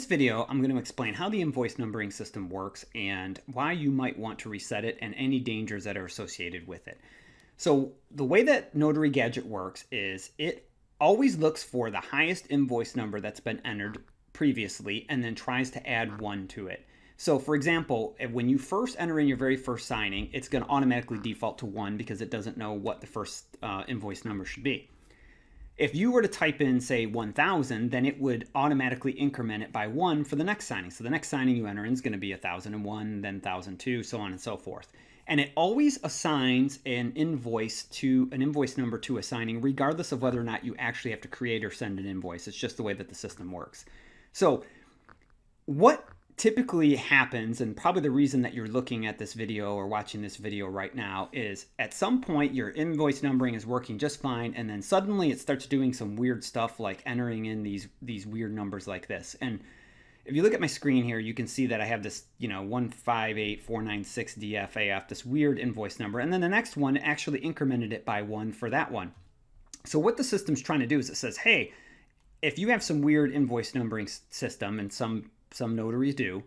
video, I'm going to explain how the invoice numbering system works and why you might want to reset it and any dangers that are associated with it. So the way that Notary Gadget works is it always looks for the highest invoice number that's been entered previously and then tries to add 1 to it. So for example, when you first enter in your very first signing, it's going to automatically default to 1 because it doesn't know what the first invoice number should be. If you were to type in, say, 1,000, then it would automatically increment it by 1 for the next signing. So the next signing you enter in is going to be 1,001, then 1,002, so on and so forth. And it always assigns an invoice number to a signing, regardless of whether or not you actually have to create or send an invoice. It's just the way that the system works. So what typically happens, and probably the reason that you're looking at this video or watching this video right now, is at some point your invoice numbering is working just fine, and then suddenly it starts doing some weird stuff like entering in these weird numbers like this. And if you look at my screen here, you can see that I have this 158496DFAF, this weird invoice number, and then the next one actually incremented it by 1 for that one. So what the system's trying to do is it says, hey, if you have some weird invoice numbering system, and some notaries do,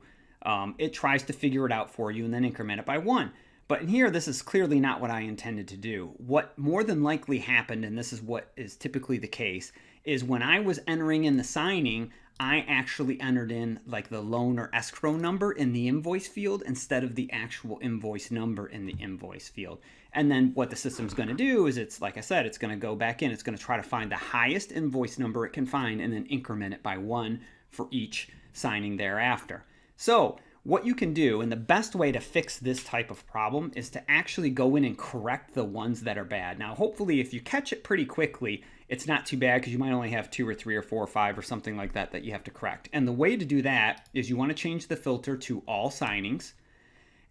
it tries to figure it out for you and then increment it by 1. But in here, this is clearly not what I intended to do. What more than likely happened, and this is what is typically the case, is when I was entering in the signing, I actually entered in like the loan or escrow number in the invoice field instead of the actual invoice number in the invoice field. And then what the system's going to do is, it's like I said, it's going to go back in. It's going to try to find the highest invoice number it can find and then increment it by 1 for each signing thereafter. So what you can do, and the best way to fix this type of problem, is to actually go in and correct the ones that are bad. Now, hopefully, if you catch it pretty quickly, it's not too bad because you might only have 2 or 3 or 4 or 5 or something like that that you have to correct. And the way to do that is you want to change the filter to all signings,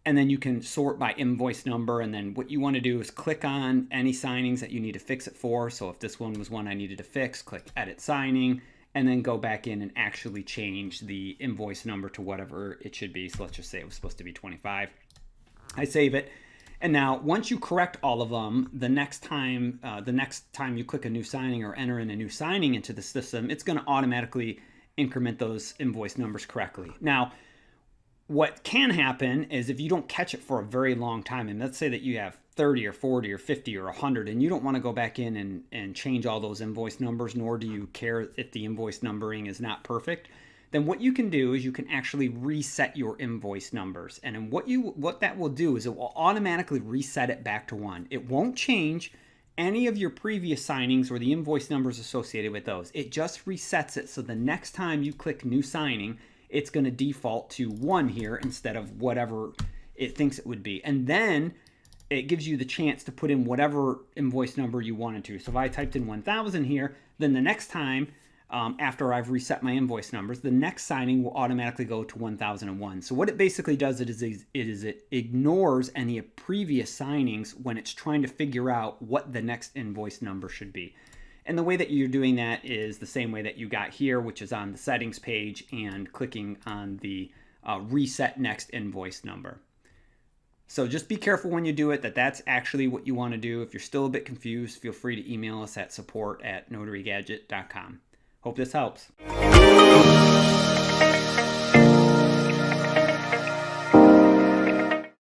and then you can sort by invoice number. And then what you want to do is click on any signings that you need to fix it for. So if this one was one I needed to fix, click Edit Signing, and then go back in and actually change the invoice number to whatever it should be. So let's just say it was supposed to be 25. I save it. And now once you correct all of them, the next time you click a new signing or enter in a new signing into the system, it's going to automatically increment those invoice numbers correctly. Now, what can happen is if you don't catch it for a very long time, and let's say that you have 30 or 40 or 50 or 100, and you don't want to go back in and change all those invoice numbers, nor do you care if the invoice numbering is not perfect, then what you can do is you can actually reset your invoice numbers. And then what that will do is it will automatically reset it back to 1. It won't change any of your previous signings or the invoice numbers associated with those. It just resets it, so the next time you click new signing, it's going to default to 1 here instead of whatever it thinks it would be. And then it gives you the chance to put in whatever invoice number you wanted to. So if I typed in 1,000 here, then the next time, after I've reset my invoice numbers, the next signing will automatically go to 1,001. So what it basically does is it ignores any previous signings when it's trying to figure out what the next invoice number should be. And the way that you're doing that is the same way that you got here, which is on the settings page and clicking on the reset next invoice number. So just be careful when you do it that's actually what you want to do. If you're still a bit confused, feel free to email us at support@notarygadget.com. Hope this helps.